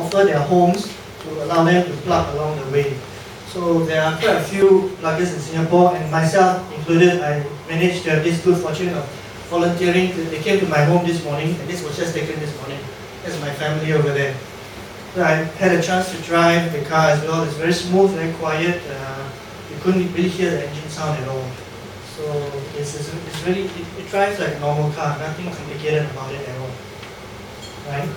offer their homes to allow them to plug along the way. So there are quite a few pluggers in Singapore, and myself included. I managed to have this good fortune of volunteering. They came to my home this morning, and this was just taken this morning. That's my family over there. So I had a chance to drive the car as well. It's very smooth, very quiet. You couldn't really hear the engine sound at all. So it's really, it drives like a normal car, nothing complicated about it at all. Right?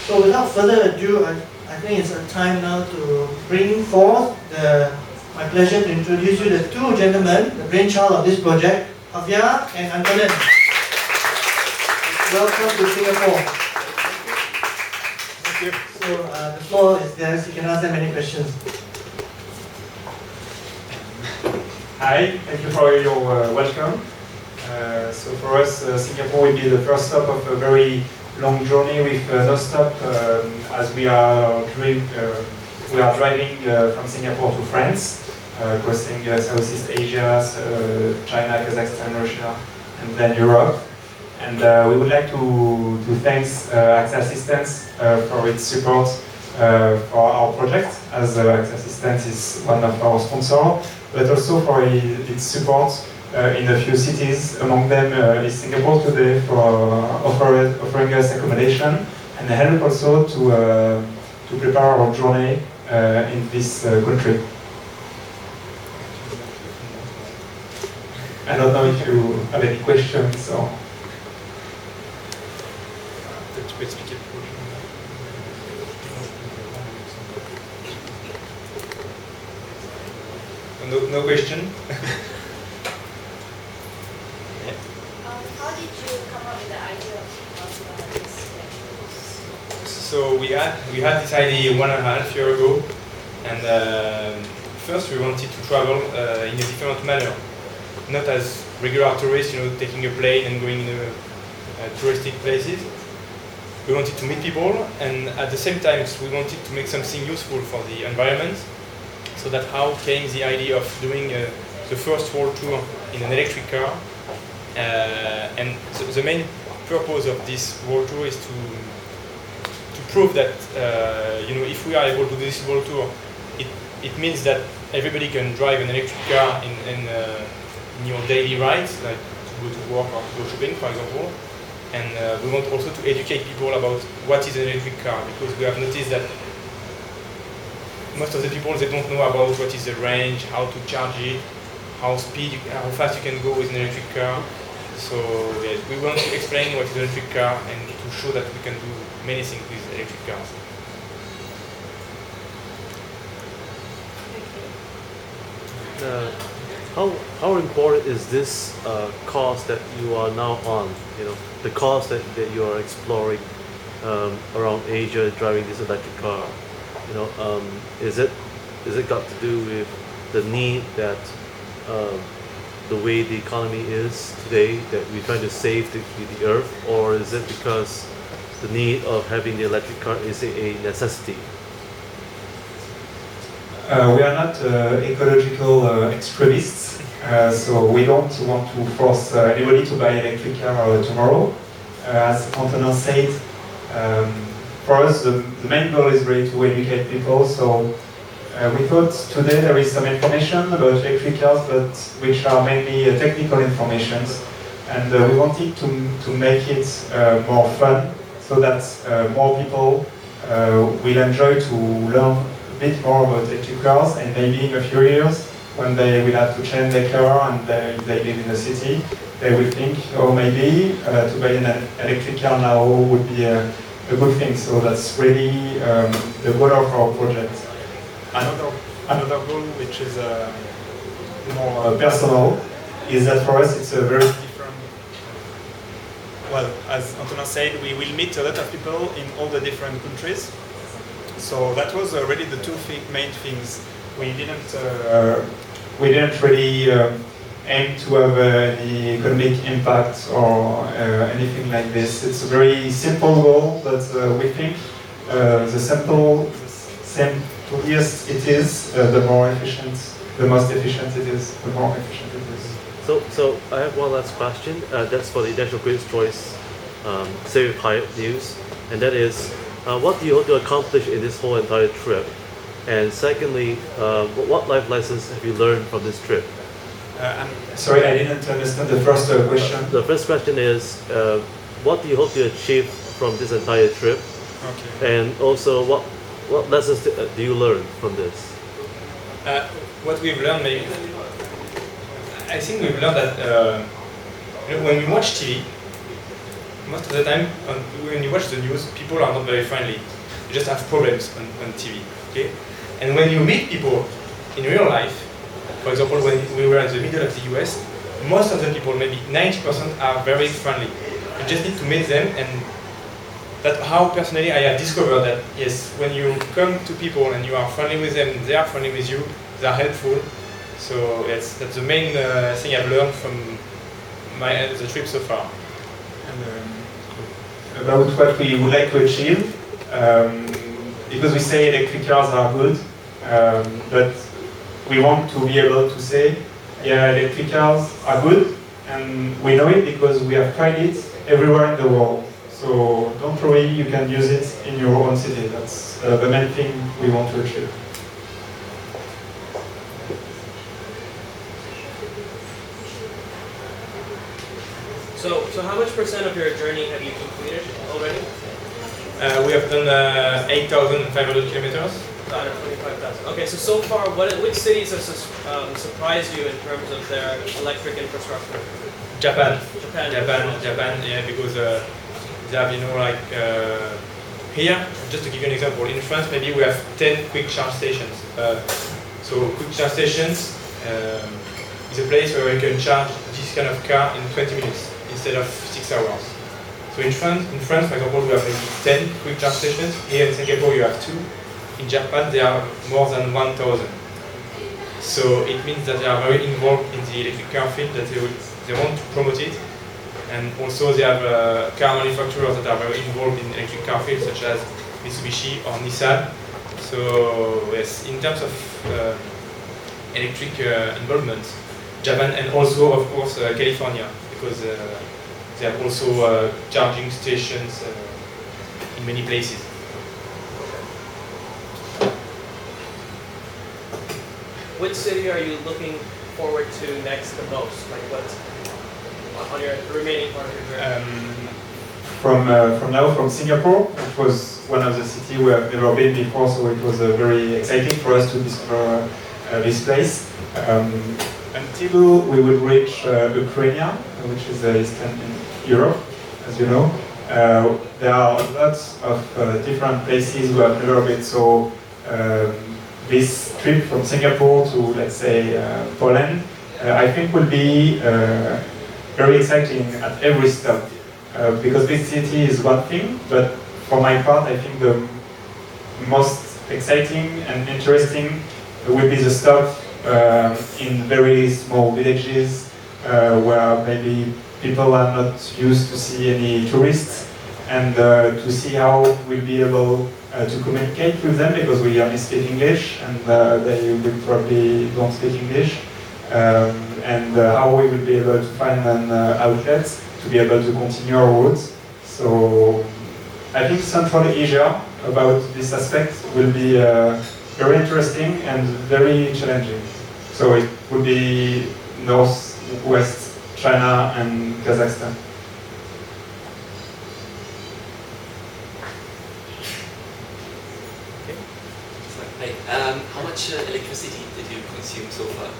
So without further ado, I think it's a time now to bring forth my pleasure to introduce you the two gentlemen, the brainchild of this project, Javier and Antonin. Welcome to Singapore. Thank you. So the floor is theirs, you can ask them any questions. Hi, thank you for your welcome. So for us, Singapore will be the first stop of a very long journey with no stop, as we are driving from Singapore to France, crossing Southeast Asia, China, Kazakhstan, Russia, and then Europe. And we would like to thank AXA Assistance for its support for our project, as AXA Assistance is one of our sponsors, but also for its support in a few cities. Among them is Singapore today for offering us accommodation and help also to prepare our journey in this country. I don't know if you have any questions or. No question. How did you come up with the idea of this? So we had this idea 1.5 years ago, and first we wanted to travel in a different manner, not as regular tourists, taking a plane and going to touristic places. We wanted to meet people, and at the same time we wanted to make something useful for the environment. So that's how came the idea of doing the first world tour in an electric car. And the main purpose of this world tour is to prove that if we are able to do this world tour, it means that everybody can drive an electric car in your daily rides, like to go to work or to go shopping, for example. And we want also to educate people about what is an electric car, because we have noticed that most of the people, they don't know about what is the range, how to charge it, how fast you can go with an electric car. So yes, we want to explain what is an electric car and to show that we can do many things with electric cars. How important is this course that you are now on? The course that you are exploring around Asia, driving this electric car. Is it got to do with the need that the way the economy is today, that we're trying to save the earth, or is it because the need of having the electric car is a necessity? We are not ecological extremists, so we don't want to force anybody to buy electric car tomorrow. As Antonin said, for us the main goal is really to educate people. So we thought today there is some information about electric cars, but which are mainly technical information, and we wanted to make it more fun, so that more people will enjoy to learn a bit more about electric cars, and maybe in a few years, when they will have to change their car and if they live in the city, they will think, oh, maybe to buy an electric car now would be a good thing. So that's really the goal of our project. Another goal, which is more personal, is that for us it's a very different. Well, as Antonin said, we will meet a lot of people in all the different countries. So that was really the two main things. We didn't really aim to have any economic impact or anything like this. It's a very simple goal, but we think the simplest it is, the more efficient, the most efficient it is, the more efficient it is. So I have one last question. That's for the National Critics' Choice Save Hyatt News, and that is, What do you hope to accomplish in this whole entire trip? And secondly, what life lessons have you learned from this trip? I'm sorry, I didn't understand the first question. The first question is, what do you hope to achieve from this entire trip? Okay. And also, what lessons do you learn from this? What we've learned, maybe, I think we've learned that when we watch TV, most of the time, when you watch the news, people are not very friendly. You just have problems on TV, okay? And when you meet people in real life, for example, when we were in the middle of the US, most of the people, maybe 90%, are very friendly. You just need to meet them, and that's how personally I have discovered that, yes, when you come to people and you are friendly with them, they are friendly with you, they are helpful. So yes, that's the main thing I've learned from the trip so far. And, about what we would like to achieve, because we say electric cars are good, but we want to be able to say, yeah, electric cars are good, and we know it because we have tried it everywhere in the world. So don't worry, you can use it in your own city. That's the main thing we want to achieve. So how much % of your journey have you completed already? We have done 8,500 kilometers. 125,000. Okay, so far, which cities have surprised you in terms of their electric infrastructure? Japan, Japan. yeah, because they have, like here, just to give you an example, in France, maybe we have 10 quick charge stations. So quick charge stations is a place where you can charge this kind of car in 20 minutes instead of 6 hours. So in France, for example, we have maybe 10 quick charge stations. Here in Singapore, you have 2. In Japan, there are more than 1,000. So it means that they are very involved in the electric car field, that they want to promote it. And also they have car manufacturers that are very involved in electric car field, such as Mitsubishi or Nissan. So yes, in terms of electric involvement, Japan, and also of course California, because they have also charging stations in many places. Which city are you looking forward to next the most? Like what on your remaining part of your journey? From Singapore, which was one of the cities we have never been before, so it was very exciting for us to discover this place. Until we will reach Ukraine, which is Eastern Europe, as you know. There are lots of different places we have never been, so this trip from Singapore to, let's say, Poland, I think will be very exciting at every stop. Because this city is one thing, but for my part, I think the most exciting and interesting will be the stop in very small villages where maybe people are not used to see any tourists, and to see how we'll be able to communicate with them, because we only speak English and they will probably don't speak English, and how we will be able to find an outlet to be able to continue our routes. So I think Central Asia, about this aspect, will be very interesting and very challenging. So it will be Northwest China and Kazakhstan. Hi. How much electricity did you consume so far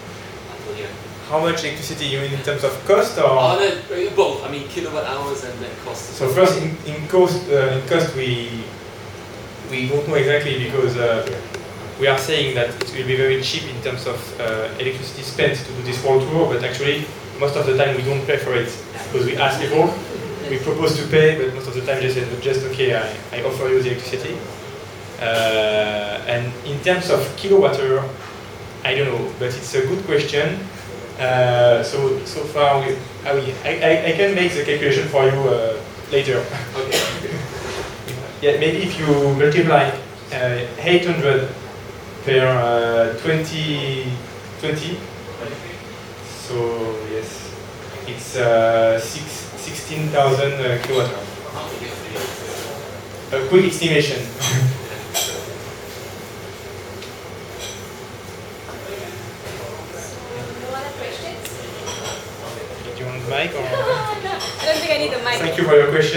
until here? How much electricity you mean in terms of cost, or? Oh, no, both. I mean, kilowatt hours and cost. So first, in cost, we don't know exactly, because we are saying that it will be very cheap in terms of electricity spent to do this world tour, but actually most of the time we don't pay for it, because we ask people, we propose to pay, but most of the time they say, just okay, I offer you the electricity. And in terms of kilowatt hour, I don't know, but it's a good question. So far, I can make the calculation for you later. Okay. Yeah, maybe if you multiply 800 per 20, so yes, it's 16,000 kilowatt hour. a quick estimation. No other questions? Do you want the mic or? I don't think I need the mic. Thank you for your question.